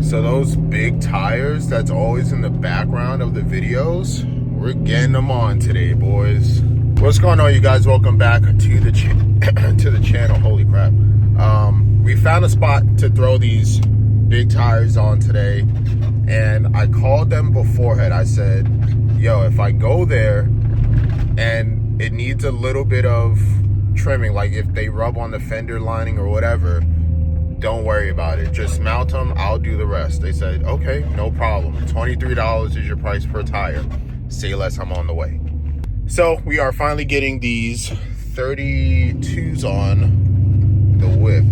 So those big tires that's always in the background of the videos, we're getting them on today, boys. What's going on, you guys? Welcome back to the to the channel. Holy crap. We found a spot to throw these big tires on today, and I called them beforehand. I said, yo, if I go there and it needs a little bit of trimming, like if they rub on the fender lining or whatever, don't worry about it. Just mount them. I'll do the rest. They said, okay, no problem. $23 is your price per tire. Say less, I'm on the way. So we are finally getting these 32s on the whip.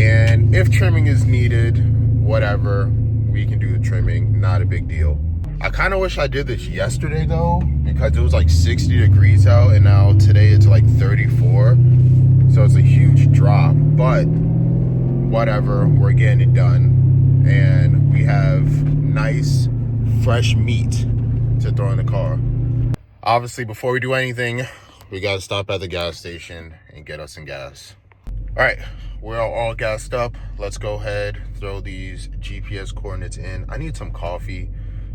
And if trimming is needed, whatever, we can do the trimming. Not a big deal. I kind of wish I did this yesterday though, because it was like 60 degrees out, and now today it's like 34. So it's a huge drop, but whatever, we're getting it done, and we have nice fresh meat to throw in the car. Obviously, before we do anything, we gotta stop at the gas station and get us some gas. All right, we're all gassed up. Let's go ahead, throw these GPS coordinates in. I need some coffee,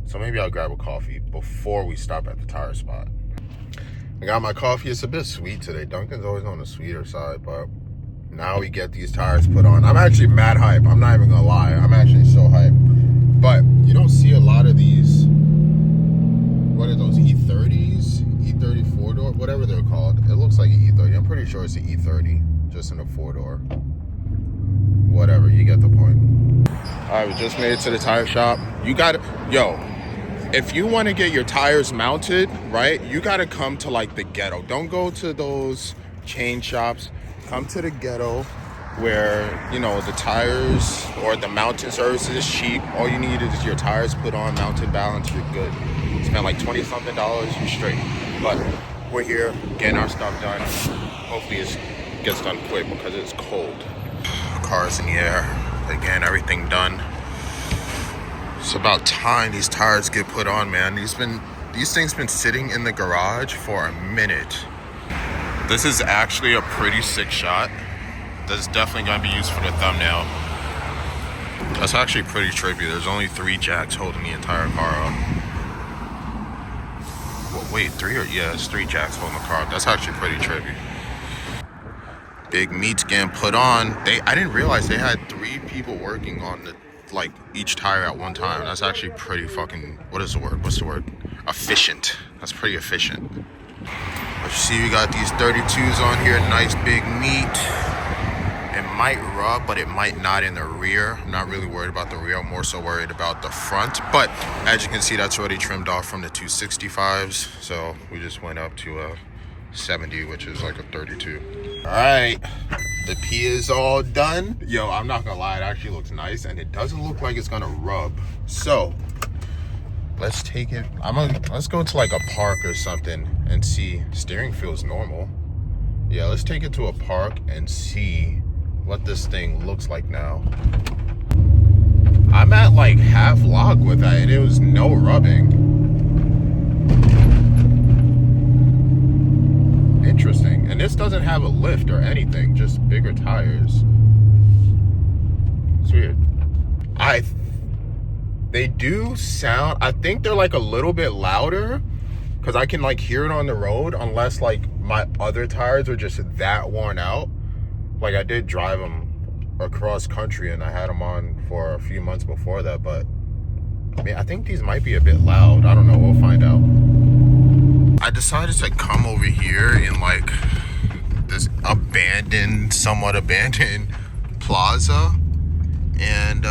so maybe I'll grab a coffee before we stop at the tire spot. I got my coffee. It's a bit sweet today. Dunkin's always on the sweeter side, but now we get these tires put on. I'm actually mad hype. I'm not even gonna lie. I'm actually so hyped. But you don't see a lot of these, what are those, E30s? E30 four-door? Whatever they're called. It looks like an E30. I'm pretty sure it's an E30, just in a four-door. Whatever, you get the point. All right, we just made it to the tire shop. You got to, yo, if you want to get your tires mounted, right, you got to come to like the ghetto. Don't go to those chain shops. Come to the ghetto where, you know, the tires or the mounting service is cheap. All you need is your tires put on, mounted, balance, you're good. Spend like $20-something, you're straight. But we're here getting our stuff done. Hopefully it gets done quick because it's cold. Cars in the air. Again, everything done. It's about time these tires get put on, man. These things been sitting in the garage for a minute. This is actually a pretty sick shot. That's definitely gonna be used for the thumbnail. That's actually pretty trippy. There's only 3 jacks holding the entire car up. Well, wait, 3 or yeah, it's 3 jacks holding the car up. That's actually pretty trippy. Big meat's getting put on. I didn't realize they had 3 people working on the each tire at one time. That's actually pretty fucking, what is the word? What's the word? Efficient. That's pretty efficient. But you see, we got these 32s on here, nice big meat. It might rub, but it might not in the rear. I'm not really worried about the rear. I'm more so worried about the front. But as you can see, that's already trimmed off from the 265s. So we just went up to a 70, which is like a 32. All right, the P is all done. Yo, I'm not gonna lie, it actually looks nice, and it doesn't look like it's gonna rub. So let's take it. Let's go to like a park or something and see. Steering feels normal. Yeah, let's take it to a park and see what this thing looks like now. I'm at like half log with that, and it was no rubbing. Interesting. And this doesn't have a lift or anything, just bigger tires. It's weird. They do sound, I think they're like a little bit louder because I can like hear it on the road, unless like my other tires are just that worn out. Like I did drive them across country and I had them on for a few months before that, but I mean, I think these might be a bit loud. I don't know, we'll find out. I decided to come over here in like this somewhat abandoned plaza, and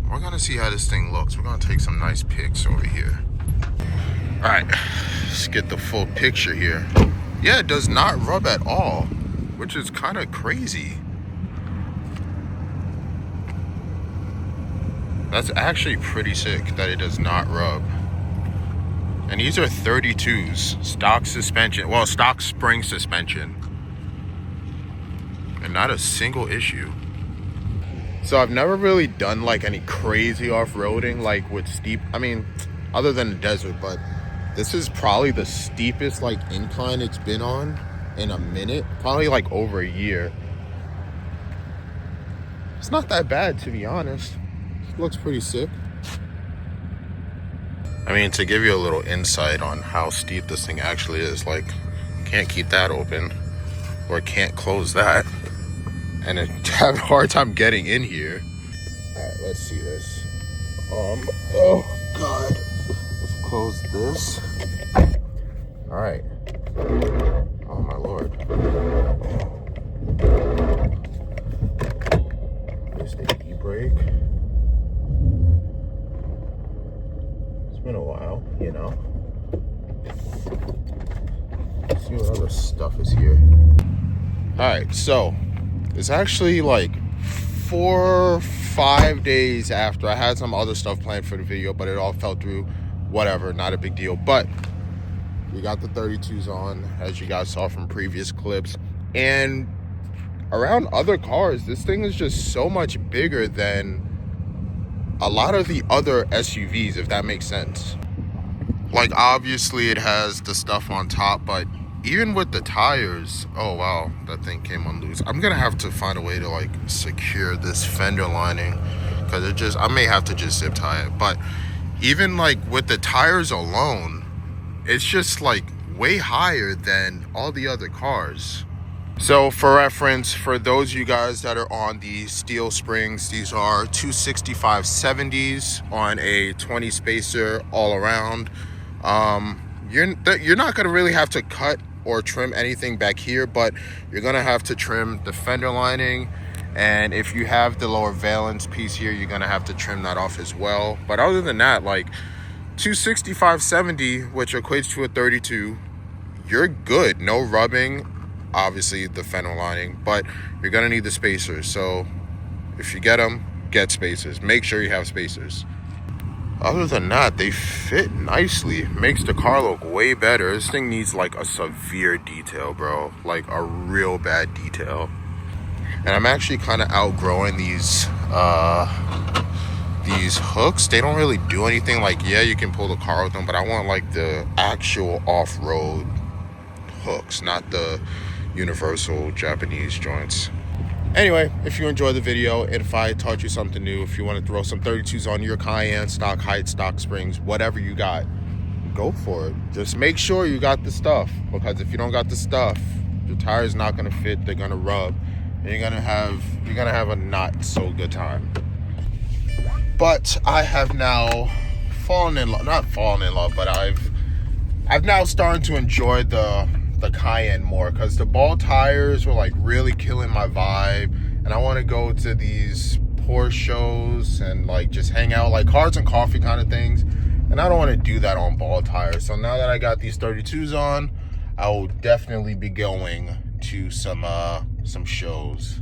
we're gonna see how this thing looks. We're gonna take some nice pics over here. All right, let's get the full picture here. Yeah, it does not rub at all, which is kind of crazy. That's actually pretty sick that it does not rub. And these are 32s, stock suspension, well, stock spring suspension. And not a single issue. So I've never really done like any crazy off-roading, like with steep, I mean, other than the desert, but this is probably the steepest like incline it's been on in a minute, probably like over a year. It's not that bad, to be honest. Looks pretty sick. I mean, to give you a little insight on how steep this thing actually is, like, can't keep that open or can't close that, and have a hard time getting in here. All right, let's see this. Oh God, let's close this. All right. Oh my Lord. There's the e-brake. It's been a while, you know. Let's see what other stuff is here. All right, so it's actually like 4 or 5 days after I had some other stuff planned for the video, but it all fell through. Whatever, not a big deal. But we got the 32s on, as you guys saw from previous clips. And around other cars, this thing is just so much bigger than a lot of the other SUVs, if that makes sense. Like, obviously it has the stuff on top, but even with the tires, oh wow, that thing came unloose. I'm gonna have to find a way to like secure this fender lining, because I may have to just zip tie it. But even like with the tires alone, it's just like way higher than all the other cars. So for reference, for those of you guys that are on the steel springs, these are 265/70s on a 20 spacer all around. You're not gonna really have to cut or trim anything back here, but you're gonna have to trim the fender lining, and if you have the lower valence piece here, you're gonna have to trim that off as well. But other than that, like 265/70, which equates to a 32, you're good. No rubbing, obviously the fender lining, but you're gonna need the spacers. So if you get them, get spacers. Make sure you have spacers. Other than that, they fit nicely. Makes the car look way better. This thing needs like a severe detail, bro. Like a real bad detail. And I'm actually kind of outgrowing these hooks. They don't really do anything. Like, yeah, you can pull the car with them, but I want like the actual off-road hooks, not the universal Japanese joints. Anyway, if you enjoyed the video, and if I taught you something new, if you want to throw some 32s on your Cayenne, stock height, stock springs, whatever you got, go for it. Just make sure you got the stuff, because if you don't got the stuff, your tire's not going to fit, they're going to rub, and you're going to have a not so good time. But I have now not fallen in love, but I've now started to enjoy the Cayenne more, because the ball tires were like really killing my vibe, and I want to go to these Porsche shows and like just hang out, like cars and coffee kind of things, and I don't want to do that on ball tires. So now that I got these 32s on, I will definitely be going to some shows.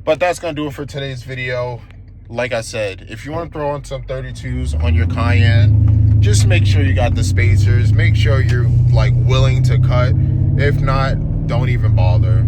But that's gonna do it for today's video. Like I said, if you want to throw on some 32s on your Cayenne, just make sure you got the spacers. Make sure you're like willing to cut. If not, don't even bother.